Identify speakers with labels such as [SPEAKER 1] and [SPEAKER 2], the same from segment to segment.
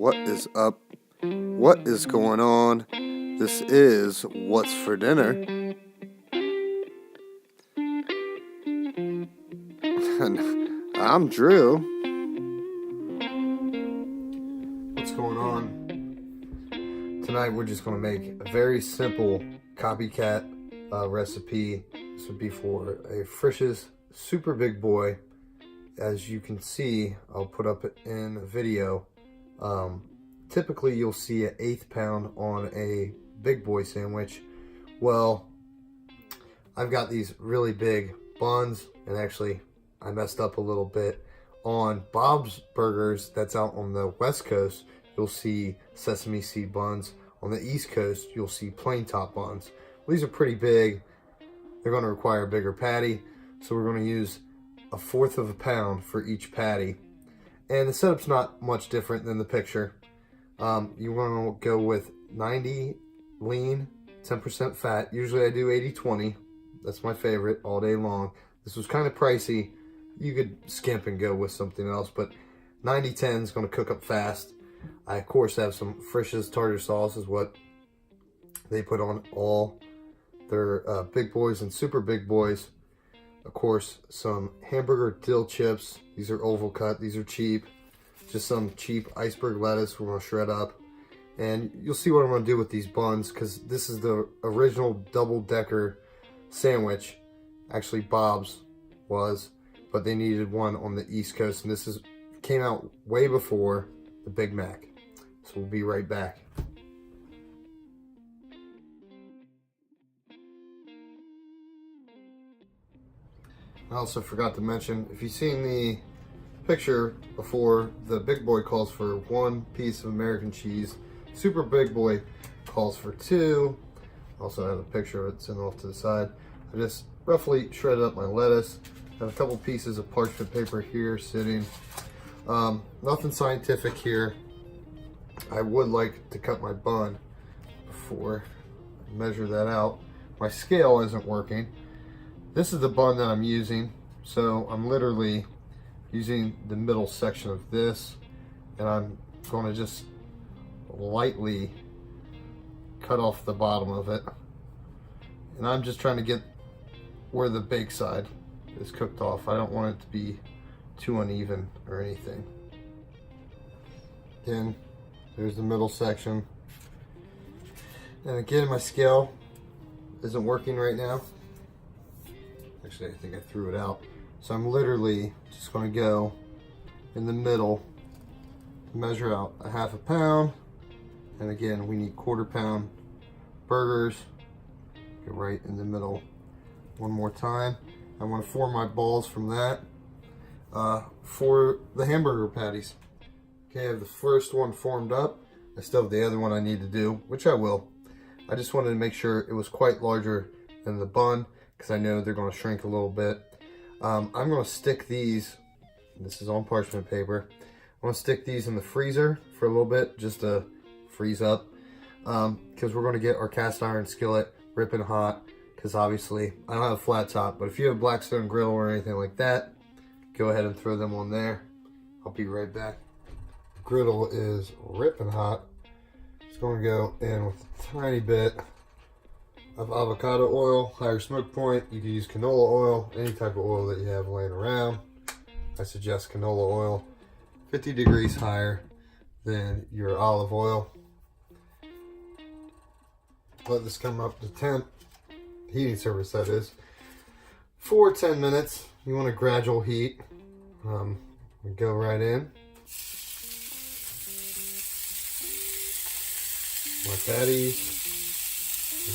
[SPEAKER 1] What is up? What is going on? This is What's for Dinner. And I'm Drew. What's going on? Tonight we're just going to make a very simple copycat recipe. This would be for a Frisch's Super Big Boy. As you can see, I'll put up in a video. Typically you'll see an 1/8 pound on a big boy sandwich. Well, I've got these really big buns, and actually I messed up a little bit. On Bob's Burgers, that's out on the West Coast, you'll see sesame seed buns. On the East Coast, you'll see plain top buns. Well, these are pretty big. They're going to require a bigger patty, so we're going to use 1/4 of a pound for each patty. And the setup's not much different than the picture. You want to go with 90 lean, 10% fat. Usually I do 80-20. That's my favorite all day long. This was kind of pricey. You could skimp and go with something else, but 90-10 is going to cook up fast. I, of course, have some Frisch's tartar sauce, is what they put on all their big boys and super big boys. Of course, some hamburger dill chips. These are oval cut. These are cheap. Just some cheap iceberg lettuce we're going to shred up. And you'll see what I'm going to do with these buns, because this is the original double-decker sandwich. Actually, Bob's was, but they needed one on the East Coast, and this came out way before the Big Mac. So we'll be right back. I also forgot to mention, if you've seen the picture before, the Big Boy calls for 1 piece of American cheese. Super Big Boy calls for 2. Also have a picture of it sitting off to the side. I just roughly shredded up my lettuce. Have a couple pieces of parchment paper here sitting. Nothing scientific here. I would like to cut my bun before I measure that out. My scale isn't working. This is the bun that I'm using, so I'm literally using the middle section of this, and I'm going to just lightly cut off the bottom of it. And I'm just trying to get where the bake side is cooked off. I don't want it to be too uneven or anything. Again, there's the middle section. And again, my scale isn't working right now. Actually, I think I threw it out. So I'm literally just going to go in the middle to measure out 1/2 pound. And again, we need 1/4 pound burgers. Get right in the middle one more time. I want to form my balls from that for the hamburger patties. Okay, I have the first one formed up. I still have the other one I need to do, which I will. I just wanted to make sure it was quite larger than the bun, because I know they're going to shrink a little bit. I'm going to stick these, this is on parchment paper, I'm going to stick these in the freezer for a little bit, just to freeze up, because we're going to get our cast iron skillet ripping hot, because obviously I don't have a flat top, but if you have a Blackstone grill or anything like that, go ahead and throw them on there. I'll be right back. Griddle is ripping hot. Just going to go in with a tiny bit of avocado oil, higher smoke point. You can use canola oil, any type of oil that you have laying around. I suggest canola oil, 50 degrees higher than your olive oil. Let this come up to temp, heating surface that is, for 10 minutes. You want a gradual heat. We go right in. My patties.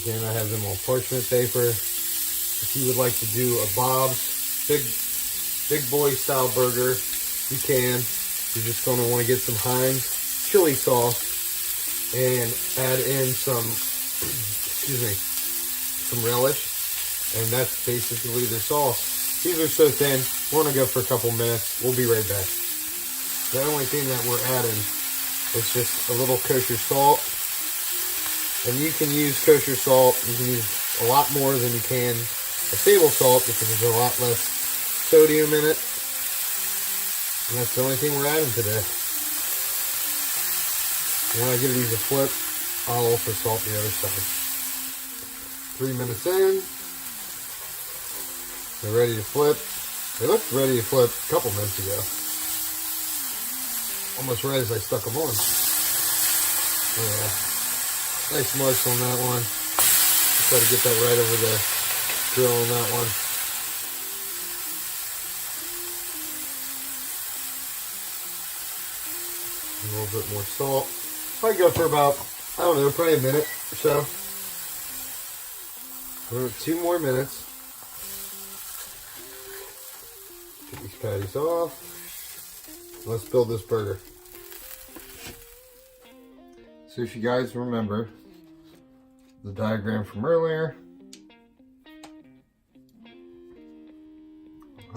[SPEAKER 1] Again, I have them on parchment paper. If you would like to do a Bob's big boy style burger, you can. You're just going to want to get some Heinz chili sauce and add in some, some relish, and that's basically the sauce. These are so thin, we're going to go for a couple minutes. We'll be right back. The only thing that we're adding is just a little kosher salt. And you can use kosher salt. You can use a lot more than you can a table salt, because there's a lot less sodium in it. And that's the only thing we're adding today. When I give these a flip, I'll also salt the other side. 3 minutes in. They're ready to flip. They looked ready to flip a couple minutes ago. Almost right as I stuck them on. Yeah. Nice mush on that one. Try to get that right over the grill on that one. A little bit more salt. Probably go for about, I don't know, probably a minute or so. 2 more minutes. Get these patties off. Let's build this burger. So if you guys remember the diagram from earlier,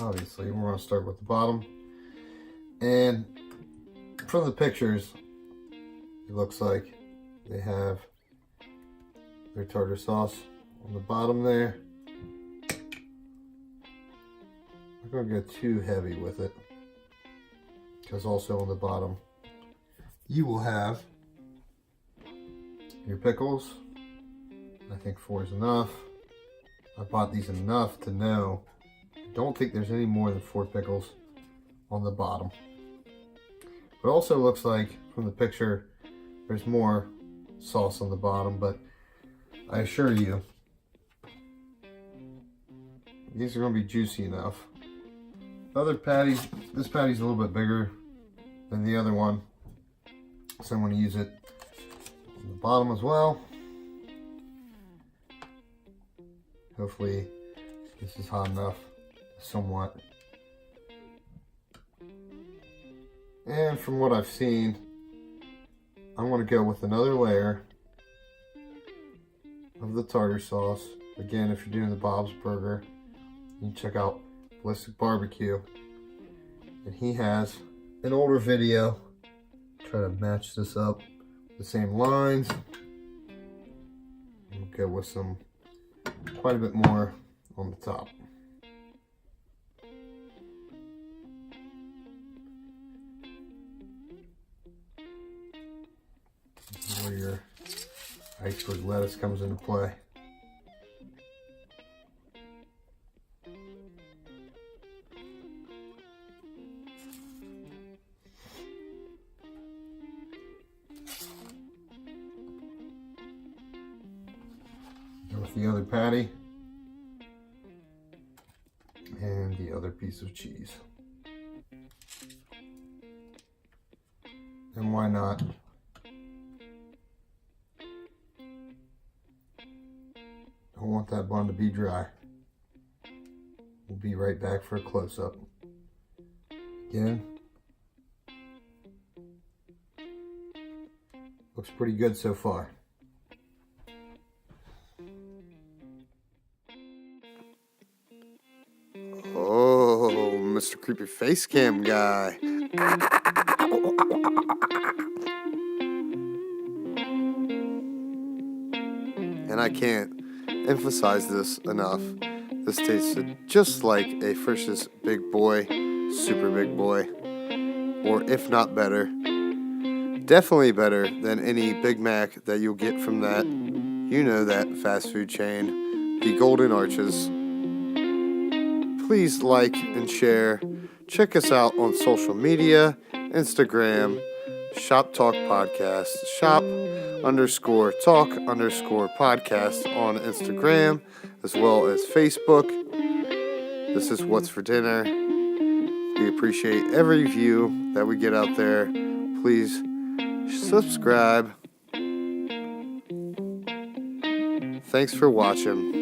[SPEAKER 1] obviously we're going to start with the bottom. And from the pictures, it looks like they have their tartar sauce on the bottom there. I'm not going to go too heavy with it, because also on the bottom you will have your pickles. I think 4 is enough. I bought these enough to know I don't think there's any more than 4 pickles on the bottom. It also looks like from the picture there's more sauce on the bottom, but I assure you these are going to be juicy enough. Other patties, this patty's a little bit bigger than the other one, so I'm going to use it on the bottom as well. Hopefully this is hot enough, somewhat. And from what I've seen, I'm going to go with another layer of the tartar sauce. Again, if you're doing the Bob's Burger, you can check out Ballistic Barbecue. And he has an older video. Try to match this up, the same lines. We'll go with some, quite a bit more on the top. This is where your iceberg lettuce comes into play. With the other patty and the other piece of cheese. And why not? Don't want that bun to be dry. We'll be right back for a close-up. Again, looks pretty good so far. Oh, Mr. Creepy Face Cam guy. And I can't emphasize this enough. This tasted just like a Frisch's Big Boy, Super Big Boy, or if not better, definitely better than any Big Mac that you'll get from that, you know, that fast food chain, the Golden Arches. Please like and share. Check us out on social media, Instagram, Shop Talk Podcast, shop_talk_podcast on Instagram, as well as Facebook. This is What's for Dinner. We appreciate every view that we get out there. Please subscribe. Thanks for watching.